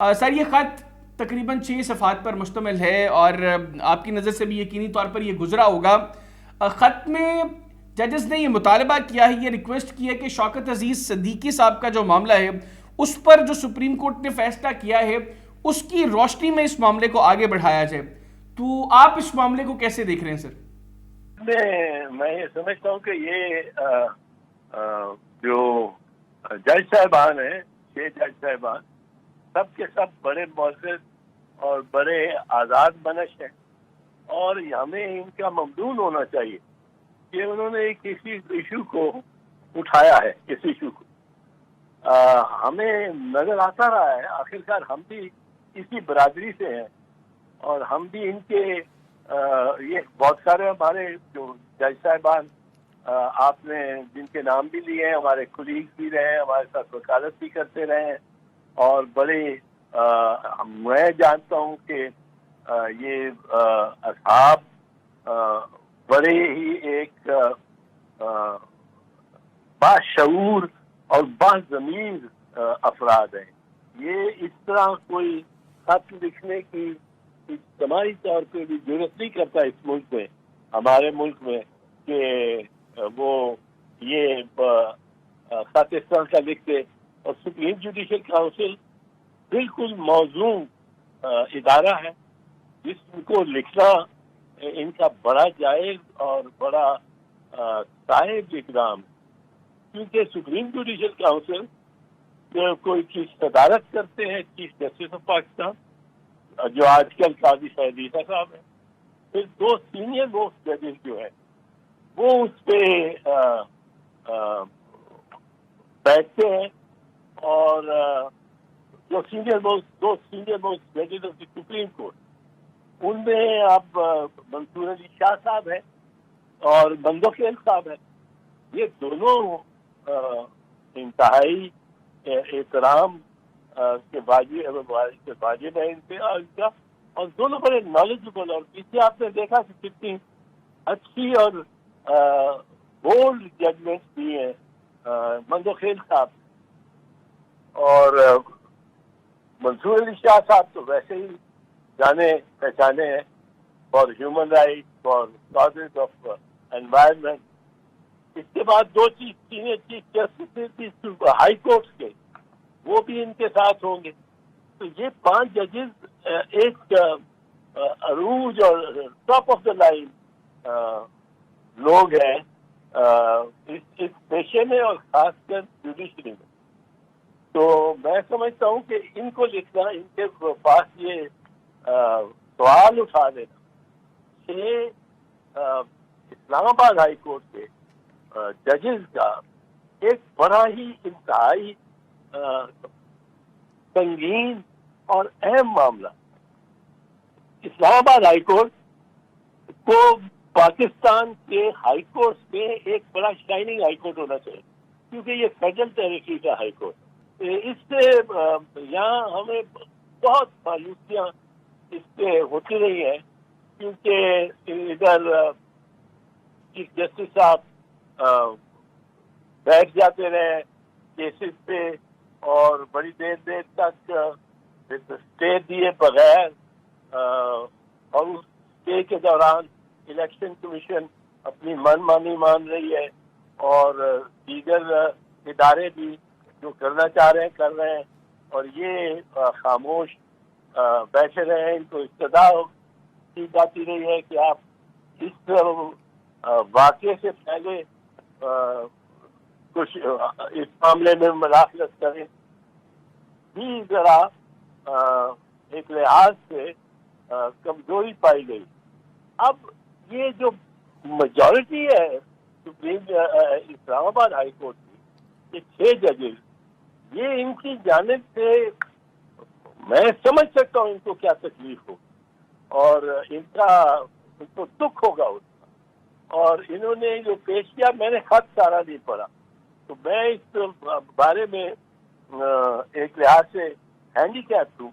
سر یہ خط تقریباً 6 صفحات پر مشتمل ہے اور آپ کی نظر سے بھی یقینی طور پر یہ گزرا ہوگا۔ خط میں ججز نے یہ مطالبہ کیا ہے، یہ ریکویسٹ کی ہے کہ شوکت عزیز صدیقی صاحب کا جو معاملہ ہے اس پر جو سپریم کورٹ نے فیصلہ کیا ہے اس کی روشنی میں اس معاملے کو آگے بڑھایا جائے۔ تو آپ اس معاملے کو کیسے دیکھ رہے ہیں سر؟ میں یہ سمجھتا ہوں کہ یہ جو جج صاحبان ہیں، 6 جج صاحبان، سب کے سب بڑے معزز اور بڑے آزاد منش ہیں، اور ہمیں ان کا ممنون ہونا چاہیے کہ انہوں نے کسی ایشو کو اٹھایا ہے۔ اس ایشو کو ہمیں نظر آتا رہا ہے، آخرکار ہم بھی اسی برادری سے ہیں، اور ہم بھی ان کے یہ بہت سارے ہمارے جو جج صاحبان آپ نے جن کے نام بھی لیے ہیں، ہمارے کولیگ بھی رہے ہیں، ہمارے ساتھ وکالت بھی کرتے رہے ہیں، اور بڑے میں جانتا ہوں کہ یہ اصحاب بڑے ہی ایک باشعور اور باضمیر افراد ہیں۔ یہ اس طرح کوئی خط لکھنے کی اجتماعی طور پہ بھی ضرورت نہیں کرتا اس ملک میں، ہمارے ملک میں، کہ وہ یہ خط اس طرح کا لکھتے۔ اور سپریم جوڈیشل کاؤنسل بالکل موزوں ادارہ ہے جس کو لکھنا ان کا بڑا جائز اور بڑا صاحب اقدام، کیونکہ سپریم جوڈیشل کاؤنسل کوئی کی صدارت کرتے ہیں چیف جسٹس آف پاکستان، جو آج کل قاضی سعید عیسیٰ صاحب ہیں، پھر 2 سینئر موسٹ ججز جو ہیں وہ اس پہ بیٹھتے ہیں، اور جو دو سینئر موسٹ ججز آف دی سپریم کورٹ، ان میں اب منصور علی شاہ صاحب ہیں اور بندوخیل صاحب ہیں۔ یہ دونوں انتہائی احترام کے واجب ہے ان پہ، اور اور دونوں بڑے نالجبل، اور پیچھے آپ نے دیکھا کہ کتنی اچھی اور بولڈ ججمنٹ دی ہیں مندوخیل صاحب، اور منصور علی شاہ صاحب تو ویسے ہی جانے پہچانے ہیں for human right, for causes of environment. اس کے بعد 2 senior chief justice high courts کے، وہ بھی ان کے ساتھ ہوں گے۔ تو یہ 5 ججز ایک عروج اور ٹاپ آف دا لائن لوگ ہیں اس پیشے میں، اور خاص کر جوڈیشری میں۔ تو میں سمجھتا ہوں کہ ان کو لکھنا، ان کے پاس یہ سوال اٹھا دینا کہ اسلام آباد ہائی کورٹ کے ججز کا ایک بڑا ہی انتہائی سنگین اور اہم معاملہ، اسلام آباد ہائی کورٹ کو پاکستان کے ہائی کورٹ میں ایک بڑا شائننگ ہائی کورٹ ہونا چاہیے، کیونکہ یہ فیڈرل ٹیریٹری کا ہائی کورٹ۔ اس سے یہاں ہمیں بہت مایوسیاں اس سے ہوتی رہی ہیں، کیونکہ ادھر چیف جسٹس صاحب بیٹھ جاتے رہے کیسز پہ، اور بڑی دیر تک اسٹے دیے بغیر، اور اس اسٹے کے دوران الیکشن کمیشن اپنی من مانی مان رہی ہے، اور دیگر ادارے بھی جو کرنا چاہ رہے ہیں کر رہے ہیں، اور یہ خاموش بیٹھے رہے ہیں۔ ان کو ابتدا کی جاتی رہی ہے کہ آپ اس واقعے سے پہلے کچھ اس معاملے میں مداخلت کریں، بھی ذرا ایک لحاظ سے کمزوری پائی گئی۔ اب یہ جو میجورٹی ہے سپریم اسلام آباد ہائی کورٹ کی، یہ 6 ججز، یہ ان کی جانب سے میں سمجھ سکتا ہوں ان کو کیا تکلیف ہو، اور ان کو دکھ ہوگا اس کا، اور انہوں نے جو پیش کیا، میں نے خط سارا نہیں پڑھا، تو میں اس بارے میں ایک لحاظ سے ہینڈی کیپ ہوں